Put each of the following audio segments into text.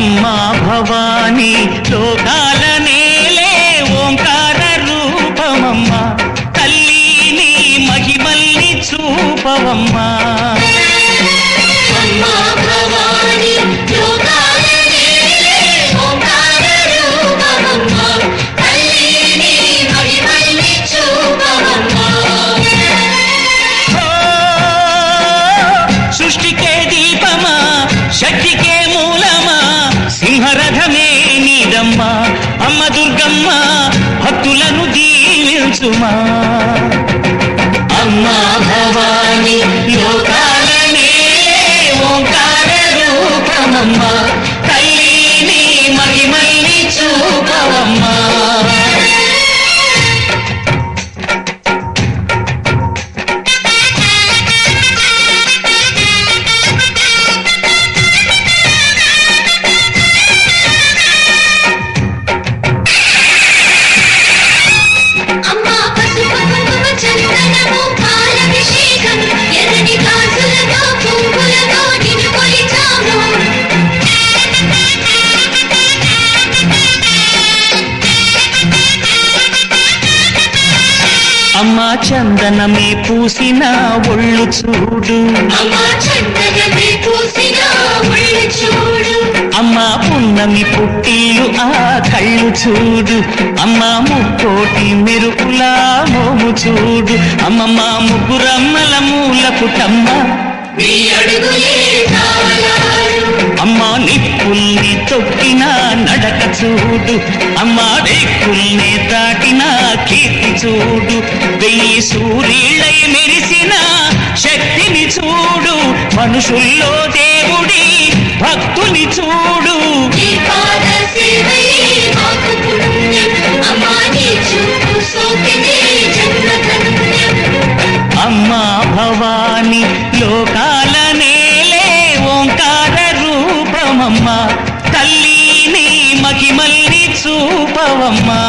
అమ్మా భవాని లోకాల నేలే ఓంకార రూపమమ్మా తల్లి నీ మహిమల్ని చూపవమ్మా సృష్టికే దీపమా శక్తికే మూలమా సింహరథమే నీదమ్మా అమ్మ దుర్గమ్మ భక్తులను దీవించుమా అమ్మా భవాని లోకాల నేలే ఓంకార రూపమమ్మా తల్లి నీ మహిమల్ని చూపవమ్మా అమ్మా చందనమే పూసిన ఒళ్ళు చూడు అమ్మా పున్నమి పుట్టిల్లు ఆ కళ్ళు చూడు అమ్మా ముక్కోటి మెరుపులా మోము చూడు అమ్మమ్మ ముగ్గురమ్మల మూల పుట్టమ్మ అమ్మా నిప్పుల్ని తొక్కిన నడక చూడు అమ్మా రేకుల్ని దాటిన కీర్తి చూడు వెయ్యి సూర్యులై మెరిసిన శక్తిని చూడు మనుషుల్లో దేవుడి భక్తుని చూడు అమ్మా భవాని లోకాల నేలే ఓంకార రూపమమ్మా తల్లి నీ మహిమల్ని చూపవమ్మా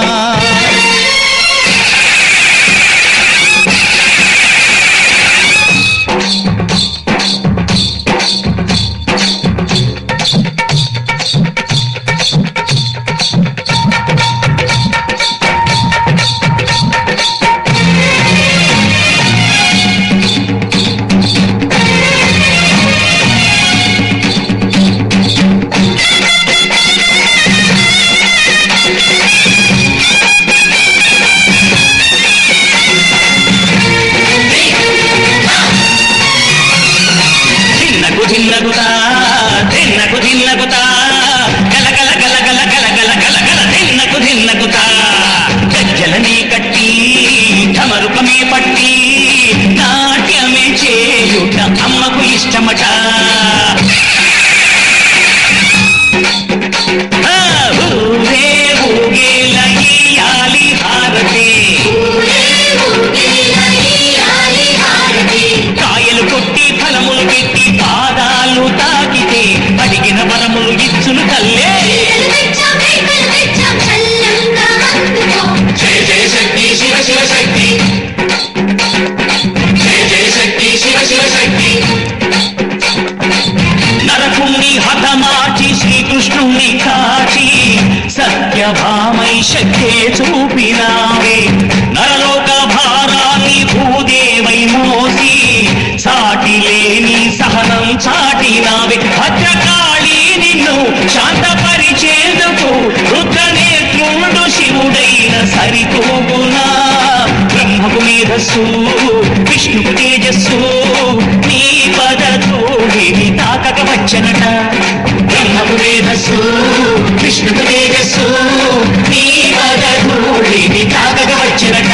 దిన్నగుతా గల గల గల గల గల గల గల గల దిన్నగుతా గజ్జలనే కట్టి ఢమరుకమే పట్టి నాట్యమే చేయుట అమ్మకు ఇష్టమట ఊరే ఊగేల ఇయ్యాలి హారతి కాయలు కొట్టి ఫలములు పెట్టి పాదాలు తాకితే అడిగిన వరములు ఇచ్చును తల్లే జయ జయ శక్తి శివ శివ శక్తి జయ జయ శక్తి శివ శివ శక్తి నరకుణ్ణి హతమార్చి శ్రీకృష్ణుణ్ణి కాచి సత్యభామై శక్తే చూపినావే నరలోక భారాన్ని భూదేవై మోసి సాటి లేని సహనం చాటినావే భద్రకాళి నిన్ను శాంతపరిచేందుకు రుద్రనేత్రుడు శివుడైన సరితూగునా బ్రహ్మకు మేధస్సు విష్ణుకు తేజస్సు నీ పదతోడిని తాకక వచ్చనట బ్రహ్మకు మేధస్సు విష్ణుకు తేజస్సు నీ పదతోడిని తాకక వచ్చనట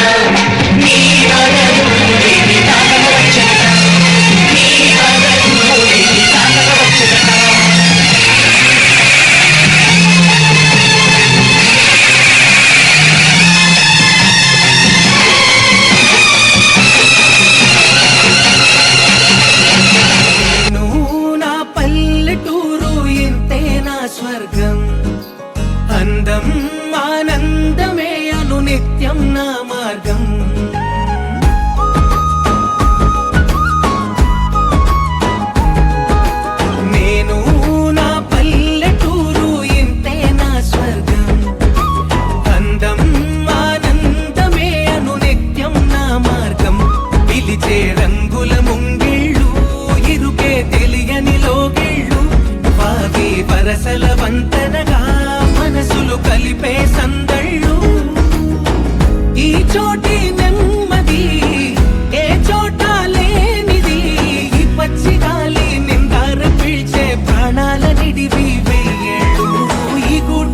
నీ పదతోడిని తాకక వచ్చనట నీ పదతోడిని తాకక వచ్చనట నువ్వు నా పల్లెటూరు ఇంతే నా స్వర్గం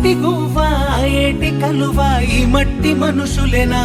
ఏటి గువ్వా ఏటి కలువా ఈ మట్టి మనుషులేనా